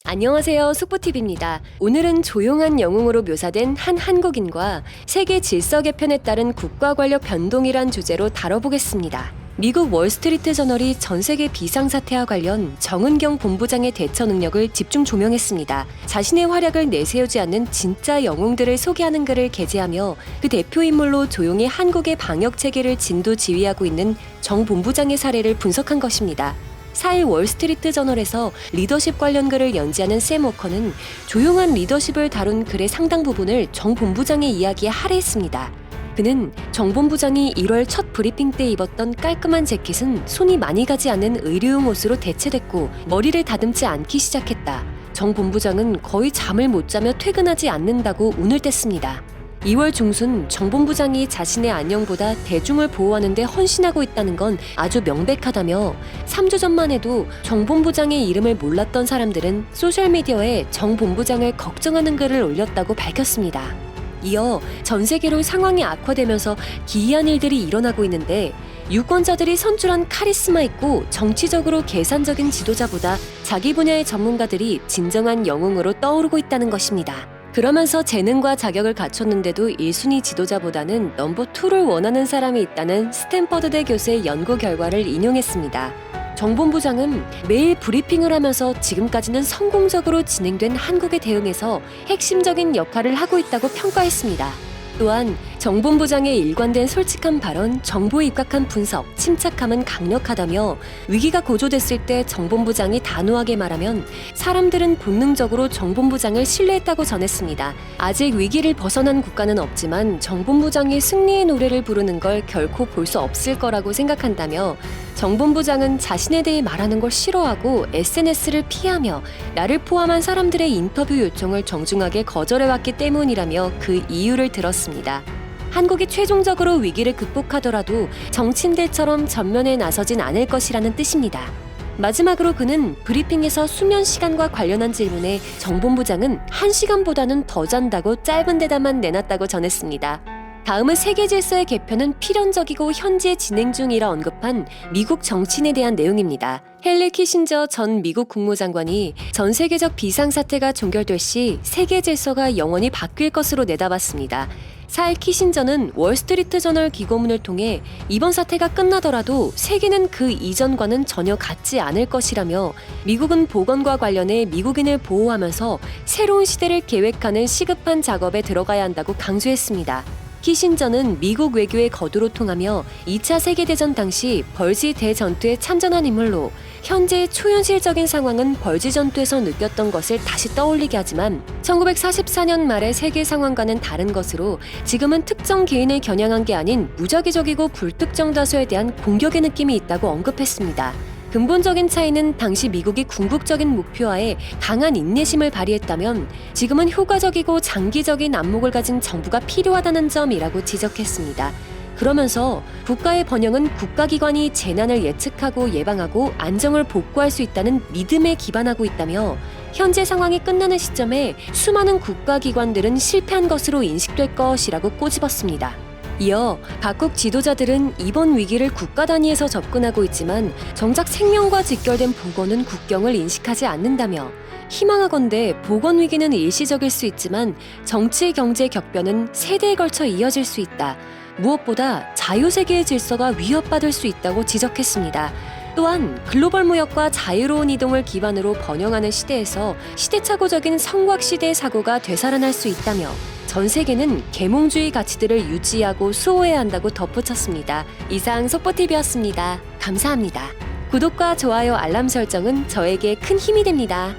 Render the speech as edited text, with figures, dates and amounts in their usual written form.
안녕하세요. 속보TV입니다. 오늘은 조용한 영웅으로 묘사된 한 한국인과 세계 질서 개편에 따른 국가 권력 변동이란 주제로 다뤄보겠습니다. 미국 월스트리트 저널이 전 세계 비상사태와 관련 정은경 본부장의 대처 능력을 집중 조명했습니다. 자신의 활약을 내세우지 않는 진짜 영웅들을 소개하는 글을 게재하며 그 대표 인물로 조용히 한국의 방역 체계를 진두 지휘하고 있는 정 본부장의 사례를 분석한 것입니다. 4일 월스트리트 저널에서 리더십 관련 글을 연재하는 샘 워커는 조용한 리더십을 다룬 글의 상당 부분을 정 본부장의 이야기에 할애했습니다. 그는 정 본부장이 1월 첫 브리핑 때 입었던 깔끔한 재킷은 손이 많이 가지 않는 의료용 옷으로 대체됐고 머리를 다듬지 않기 시작했다. 정 본부장은 거의 잠을 못 자며 퇴근하지 않는다고 운을 뗐습니다. 2월 중순 정 본부장이 자신의 안녕보다 대중을 보호하는 데 헌신하고 있다는 건 아주 명백하다며 3주 전만 해도 정 본부장의 이름을 몰랐던 사람들은 소셜미디어에 정 본부장을 걱정하는 글을 올렸다고 밝혔습니다. 이어 전 세계로 상황이 악화되면서 기이한 일들이 일어나고 있는데 유권자들이 선출한 카리스마 있고 정치적으로 계산적인 지도자보다 자기 분야의 전문가들이 진정한 영웅으로 떠오르고 있다는 것입니다. 그러면서 재능과 자격을 갖췄는데도 1순위 지도자보다는 넘버 2를 원하는 사람이 있다는 스탠퍼드대 교수의 연구 결과를 인용했습니다. 정 본부장은 매일 브리핑을 하면서 지금까지는 성공적으로 진행된 한국에 대응해서 핵심적인 역할을 하고 있다고 평가했습니다. 또한 정 본부장의 일관된 솔직한 발언, 정보에 입각한 분석, 침착함은 강력하다며 위기가 고조됐을 때 정 본부장이 단호하게 말하면 사람들은 본능적으로 정 본부장을 신뢰했다고 전했습니다. 아직 위기를 벗어난 국가는 없지만 정 본부장이 승리의 노래를 부르는 걸 결코 볼 수 없을 거라고 생각한다며 정 본부장은 자신에 대해 말하는 걸 싫어하고 SNS를 피하며 나를 포함한 사람들의 인터뷰 요청을 정중하게 거절해왔기 때문이라며 그 이유를 들었습니다. 한국이 최종적으로 위기를 극복하더라도 정치인들처럼 전면에 나서진 않을 것이라는 뜻입니다. 마지막으로 그는 브리핑에서 수면 시간과 관련한 질문에 정 본부장은 1시간보다는 더 잔다고 짧은 대답만 내놨다고 전했습니다. 다음은 세계 질서의 개편은 필연적이고 현재 진행 중이라 언급한 미국 정치인에 대한 내용입니다. 헨리 키신저 전 미국 국무장관이 전 세계적 비상사태가 종결될 시 세계 질서가 영원히 바뀔 것으로 내다봤습니다. 4일 키신저는 월스트리트 저널 기고문을 통해 이번 사태가 끝나더라도 세계는 그 이전과는 전혀 같지 않을 것이라며 미국은 보건과 관련해 미국인을 보호하면서 새로운 시대를 계획하는 시급한 작업에 들어가야 한다고 강조했습니다. 키신저는 미국 외교의 거두로 통하며 2차 세계대전 당시 벌지 대전투에 참전한 인물로 현재의 초현실적인 상황은 벌지 전투에서 느꼈던 것을 다시 떠올리게 하지만 1944년 말의 세계 상황과는 다른 것으로 지금은 특정 개인을 겨냥한 게 아닌 무작위적이고 불특정 다수에 대한 공격의 느낌이 있다고 언급했습니다. 근본적인 차이는 당시 미국이 궁극적인 목표하에 강한 인내심을 발휘했다면 지금은 효과적이고 장기적인 안목을 가진 정부가 필요하다는 점이라고 지적했습니다. 그러면서 국가의 번영은 국가기관이 재난을 예측하고 예방하고 안정을 복구할 수 있다는 믿음에 기반하고 있다며 현재 상황이 끝나는 시점에 수많은 국가기관들은 실패한 것으로 인식될 것이라고 꼬집었습니다. 이어 각국 지도자들은 이번 위기를 국가 단위에서 접근하고 있지만 정작 생명과 직결된 보건은 국경을 인식하지 않는다며 희망하건대 보건 위기는 일시적일 수 있지만 정치 경제 격변은 세대에 걸쳐 이어질 수 있다. 무엇보다 자유세계의 질서가 위협받을 수 있다고 지적했습니다. 또한 글로벌 무역과 자유로운 이동을 기반으로 번영하는 시대에서 시대착오적인 성곽시대의 사고가 되살아날 수 있다며 전 세계는 계몽주의 가치들을 유지하고 수호해야 한다고 덧붙였습니다. 이상 속보TV였습니다. 감사합니다. 구독과 좋아요, 알람 설정은 저에게 큰 힘이 됩니다.